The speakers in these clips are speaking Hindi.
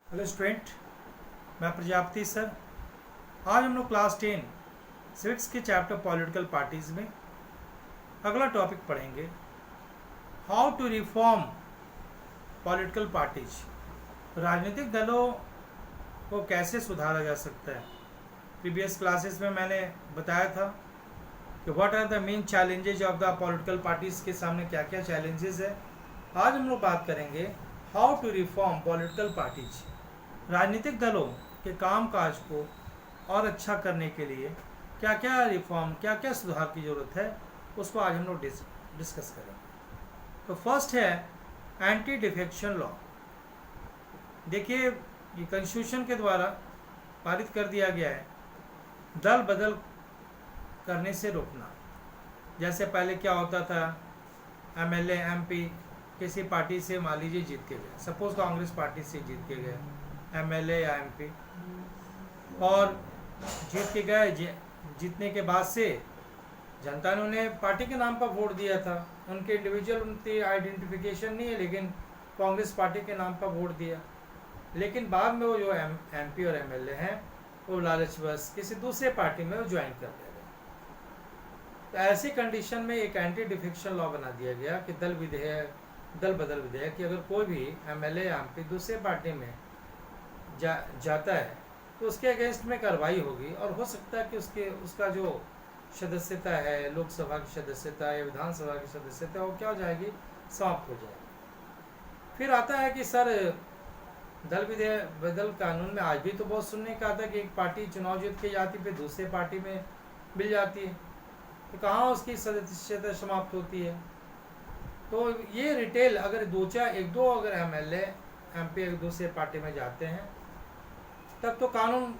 हेलो स्टूडेंट, मैं प्रजापति सर। आज हम लोग क्लास 10 सिविक्स के चैप्टर पॉलिटिकल पार्टीज में अगला टॉपिक पढ़ेंगे, how to reform political parties. राजनीतिक दलों को कैसे सुधारा जा सकता है। प्रीवियस क्लासेस में मैंने बताया था कि what are the main challenges of the political parties, के सामने क्या क्या चैलेंजेस है। आज हम लोग बात करेंगे how to reform political parties. राजनीतिक दलों के कामकाज को और अच्छा करने के लिए क्या क्या रिफॉर्म, क्या क्या सुधार की ज़रूरत है, उसको आज हम लोग डिस्कस करेंगे। तो फर्स्ट है एंटी डिफेक्शन लॉ। देखिए, ये कॉन्स्टिट्यूशन के द्वारा पारित कर दिया गया है, दल बदल करने से रोकना। जैसे पहले क्या होता था, एमएलए एमपी किसी पार्टी से मान लीजिए जीत के गए, सपोज कांग्रेस पार्टी से जीत के गए एमएलए या एमपी, और जीत के गए, जीतने के बाद से जनता ने उन्हें पार्टी के नाम पर वोट दिया था। उनके इंडिविजुअल उनकी आइडेंटिफिकेशन नहीं है, लेकिन कांग्रेस पार्टी के नाम पर वोट दिया। लेकिन बाद में वो जो एमपी और एमएलए हैं, वो लालचवश किसी दूसरे पार्टी में वो ज्वाइन कर ले गए। तो ऐसी कंडीशन में एक एंटी डिफेक्शन लॉ बना दिया गया कि दल बदल विधेयक कि अगर कोई भी एमएलए या एमपी दूसरे पार्टी में जाता है तो उसके अगेंस्ट में कार्रवाई होगी, और हो सकता है कि उसका जो सदस्यता है, लोकसभा की सदस्यता या विधानसभा की सदस्यता, वो क्या हो जाएगी, समाप्त हो जाएगी। फिर आता है कि सर, दल बदल कानून में आज भी तो बहुत सुनने का आता है कि एक पार्टी चुनाव जीत के जाती फिर दूसरे पार्टी में मिल जाती है, तो कहाँ उसकी सदस्यता समाप्त होती है। तो ये रिटेल अगर एक दो अगर एमएलए एमपी एक दूसरे पार्टी में जाते हैं, तब तो कानून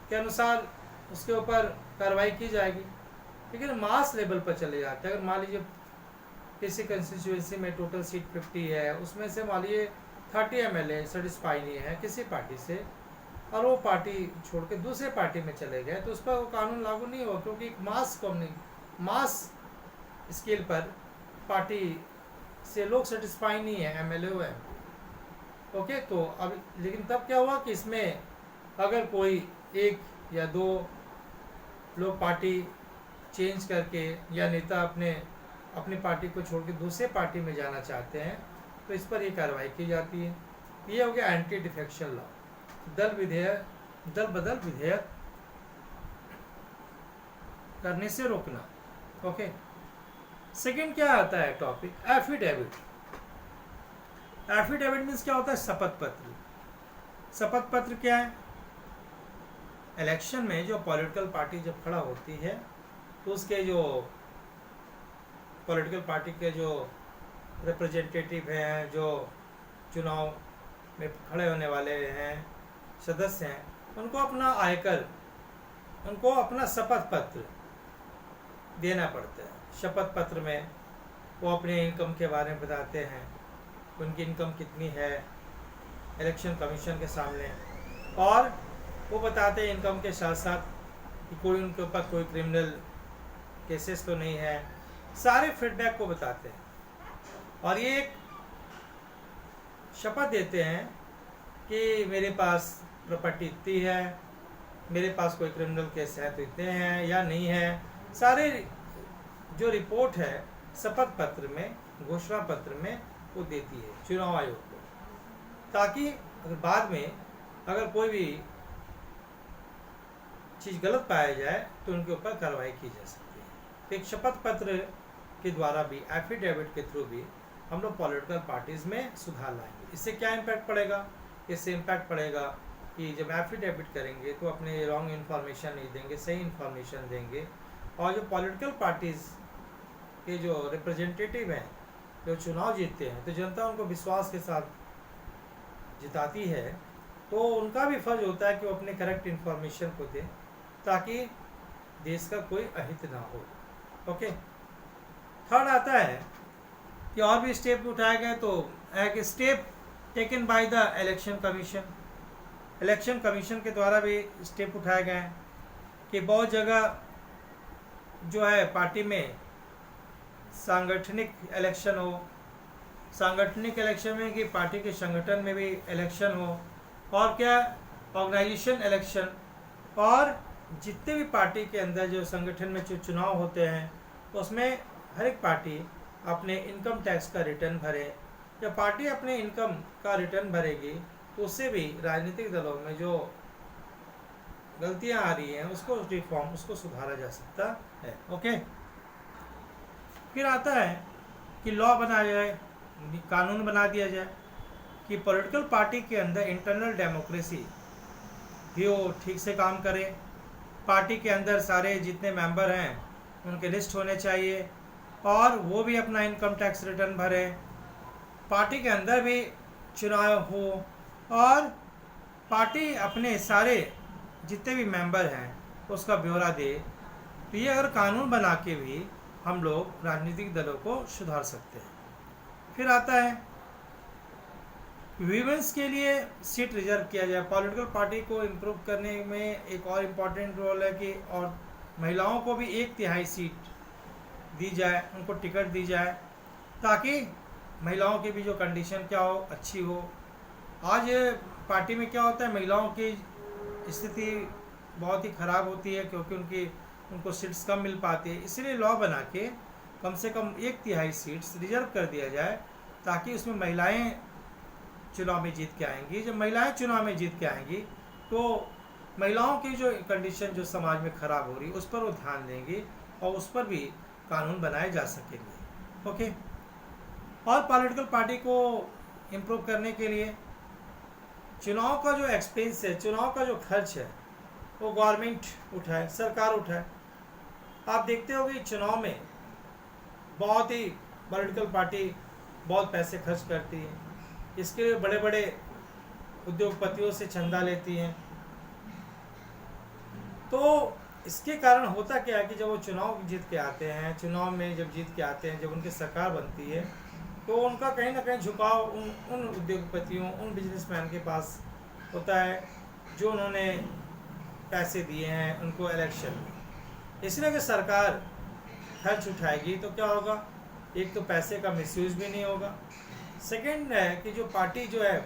के अनुसार उसके ऊपर कार्रवाई की जाएगी। लेकिन मास लेवल पर चले जाते हैं, अगर मान लीजिए किसी कंस्टिट्यूएंसी में टोटल सीट 50 है, उसमें से मान लीजिए 30 एमएलए सेटिस्फाई नहीं है किसी पार्टी से, और वो पार्टी छोड़ के दूसरे पार्टी में चले गए, तो उस पर वो कानून लागू नहीं होगा, क्योंकि एक मास स्केल पर पार्टी से लोग सेटिस्फाई नहीं है, एमएलए व एमपी। ओके, तो अब लेकिन तब क्या हुआ कि इसमें अगर कोई एक या दो लोग पार्टी चेंज करके या नेता अपनी पार्टी को छोड़ के दूसरे पार्टी में जाना चाहते हैं, तो इस पर ये कार्रवाई की जाती है। ये हो गया एंटी डिफेक्शन लॉ, दल बदल विधेयक करने से रोकना। ओके, सेकंड क्या आता है टॉपिक, एफिडेविट। एफिडेविट मीन्स क्या होता है, शपथ पत्र। शपथ पत्र क्या है, इलेक्शन में जो पॉलिटिकल पार्टी जब खड़ा होती है, तो उसके जो पॉलिटिकल पार्टी के जो रिप्रेजेंटेटिव हैं, जो चुनाव में खड़े होने वाले हैं, सदस्य हैं, उनको अपना आयकर, उनको अपना शपथ पत्र देना पड़ता है। शपथ पत्र में वो अपने इनकम के बारे में बताते हैं, उनकी इनकम कितनी है इलेक्शन कमीशन के सामने, और वो बताते हैं इनकम के साथ साथ कि कोई उनके ऊपर कोई क्रिमिनल केसेस तो नहीं है, सारे फीडबैक को बताते हैं। और ये एक शपथ देते हैं कि मेरे पास प्रॉपर्टी इतनी है, मेरे पास कोई क्रिमिनल केस है तो इतने हैं या नहीं है, सारे जो रिपोर्ट है शपथ पत्र में, घोषणा पत्र में वो देती है चुनाव आयोग को, ताकि अगर बाद में अगर कोई भी चीज़ गलत पाया जाए तो उनके ऊपर कार्रवाई की जा सकती है। तो एक शपथ पत्र के द्वारा भी, एफिडेविट के थ्रू भी हम लोग पॉलिटिकल पार्टीज में सुधार लाएंगे। इससे क्या इम्पैक्ट पड़ेगा, इससे इम्पैक्ट पड़ेगा कि जब एफिडेविट करेंगे तो अपने रॉन्ग इन्फॉर्मेशन नहीं देंगे, सही इन्फॉर्मेशन देंगे, और जो पॉलिटिकल पार्टीज के जो रिप्रेजेंटेटिव हैं, जो चुनाव जीतते हैं, तो जनता उनको विश्वास के साथ जिताती है, तो उनका भी फर्ज होता है कि वो अपने करेक्ट इन्फॉर्मेशन को दें, ताकि देश का कोई अहित ना हो। ओके, थर्ड आता है कि और भी स्टेप उठाए गए, तो एक step taken by the election commission. Election commission के द्वारा भी स्टेप उठाए गए हैं कि बहुत जगह जो है पार्टी में सांगठनिक इलेक्शन हो, सांगठनिक इलेक्शन में कि पार्टी के संगठन में भी इलेक्शन हो, और क्या, ऑर्गेनाइजेशन इलेक्शन, और जितने भी पार्टी के अंदर जो संगठन में जो चुनाव होते हैं उसमें हर एक पार्टी अपने इनकम टैक्स का रिटर्न भरे। जब पार्टी अपने इनकम का रिटर्न भरेगी तो उससे भी राजनीतिक दलों में जो गलतियां आ रही हैं उसको रिफॉर्म, उसको सुधारा जा सकता है। ओके, फिर आता है कि लॉ बनाया जाए, कानून बना दिया जाए कि पॉलिटिकल पार्टी के अंदर इंटरनल डेमोक्रेसी भी वो ठीक से काम करे। पार्टी के अंदर सारे जितने मेंबर हैं उनके लिस्ट होने चाहिए और वो भी अपना इनकम टैक्स रिटर्न भरे। पार्टी के अंदर भी चुनाव हो और पार्टी अपने सारे जितने भी मेंबर हैं उसका ब्यौरा दे। तो ये अगर कानून बना के भी हम लोग राजनीतिक दलों को सुधार सकते हैं। फिर आता है वीमेंस के लिए सीट रिजर्व किया जाए। पॉलिटिकल पार्टी को इम्प्रूव करने में एक और इम्पॉर्टेंट रोल है कि और महिलाओं को भी 1/3 सीट दी जाए, उनको टिकट दी जाए ताकि महिलाओं की भी जो कंडीशन क्या हो, अच्छी हो। आज पार्टी में क्या होता है, महिलाओं की स्थिति बहुत ही ख़राब होती है क्योंकि उनको सीट्स कम मिल पाती है। इसलिए लॉ बना के कम से कम 1/3 सीट्स रिजर्व कर दिया जाए ताकि उसमें महिलाएं चुनाव में जीत के आएंगी। जब महिलाएं चुनाव में जीत के आएंगी तो महिलाओं की जो कंडीशन जो समाज में ख़राब हो रही है उस पर वो ध्यान देंगी और उस पर भी कानून बनाए जा सकेंगे। ओके, और पॉलिटिकल पार्टी को इम्प्रूव करने के लिए चुनाव का जो एक्सपेंस है, चुनाव का जो खर्च है वो गवर्नमेंट उठाए, सरकार उठाए। आप देखते हो कि चुनाव में बहुत ही पॉलिटिकल पार्टी बहुत पैसे खर्च करती है। इसके लिए बड़े बड़े उद्योगपतियों से चंदा लेती हैं। तो इसके कारण होता क्या है कि जब वो चुनाव जीत के आते हैं, चुनाव में जब जीत के आते हैं, जब उनकी सरकार बनती है तो उनका कहीं ना कहीं झुकाव उन उद्योगपतियों, उन बिजनेसमैन के पास होता है जो उन्होंने पैसे दिए हैं उनको इलेक्शन में। इसलिए अगर सरकार खर्च उठाएगी तो क्या होगा, एक तो पैसे का मिसयूज भी नहीं होगा। सेकंड है कि जो पार्टी जो है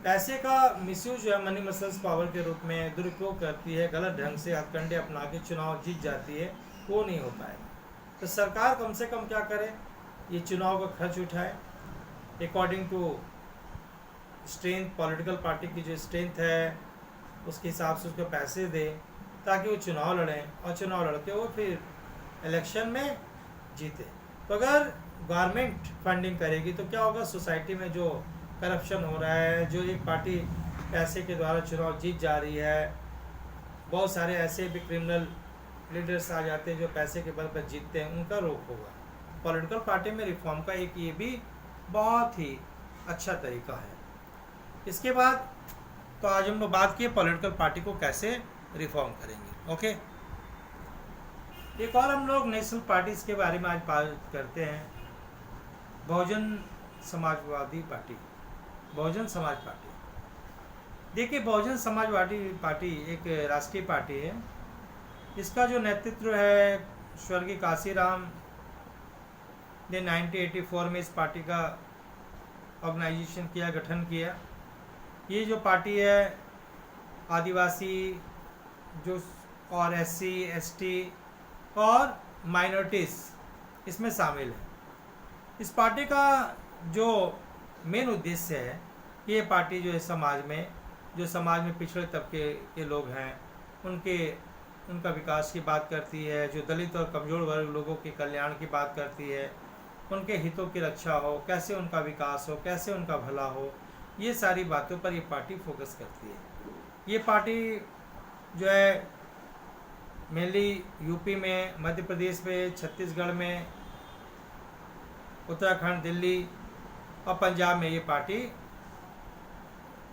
पैसे का मिसयूज जो है मनी मसल्स पावर के रूप में दुरुपयोग करती है, गलत ढंग से हथकंडे अपना के चुनाव जीत जाती है, वो नहीं हो पाएगा। तो सरकार कम से कम क्या करे, ये चुनाव का खर्च उठाए according to strength, political party की जो स्ट्रेंथ है उसके हिसाब से उसको पैसे दे ताकि वो चुनाव लड़ें और चुनाव लड़के वो फिर इलेक्शन में जीते। तो अगर गवर्नमेंट फंडिंग करेगी तो क्या होगा, सोसाइटी में जो करप्शन हो रहा है, जो एक पार्टी पैसे के द्वारा चुनाव जीत जा रही है, बहुत सारे ऐसे भी क्रिमिनल लीडर्स आ जाते हैं जो पैसे के बल पर जीतते हैं, उनका रोक होगा। पॉलिटिकल पार्टी में रिफॉर्म का एक ये भी बहुत ही अच्छा तरीका है। इसके बाद तो आज हम लोग बात किए पॉलिटिकल पार्टी को कैसे रिफॉर्म करेंगे। ओके, एक और हम लोग नेशनल पार्टीज के बारे में आज बात करते हैं। Bahujan Samajwadi party, Bahujan Samaj party. देखिए, बहुजन समाजवादी पार्टी एक राष्ट्रीय पार्टी है। इसका जो नेतृत्व है स्वर्गीय काशीराम ने 1984 में इस पार्टी का ऑर्गेनाइजेशन किया, गठन किया। ये जो पार्टी है आदिवासी जो और SC ST और माइनॉरिटीज़ इसमें शामिल है। इस पार्टी का जो मेन उद्देश्य है, ये पार्टी जो है समाज में पिछड़े तबके के लोग हैं उनका विकास की बात करती है, जो दलित और कमज़ोर वर्ग लोगों के कल्याण की बात करती है, उनके हितों की रक्षा हो, कैसे उनका विकास हो, कैसे उनका भला हो, ये सारी बातों पर ये पार्टी फोकस करती है। ये पार्टी जो है मेनली यूपी में, मध्य प्रदेश में, छत्तीसगढ़ में, उत्तराखंड, दिल्ली और पंजाब में ये पार्टी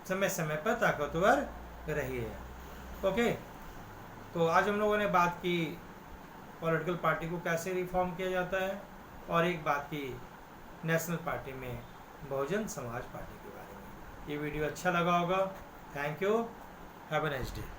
समय समय पर ताकतवर रही है। ओके, तो आज हम लोगों ने बात की पॉलिटिकल पार्टी को कैसे रिफॉर्म किया जाता है और एक बात की नेशनल पार्टी में बहुजन समाज पार्टी के बारे में। ये वीडियो अच्छा लगा होगा। Thank you, have a nice day.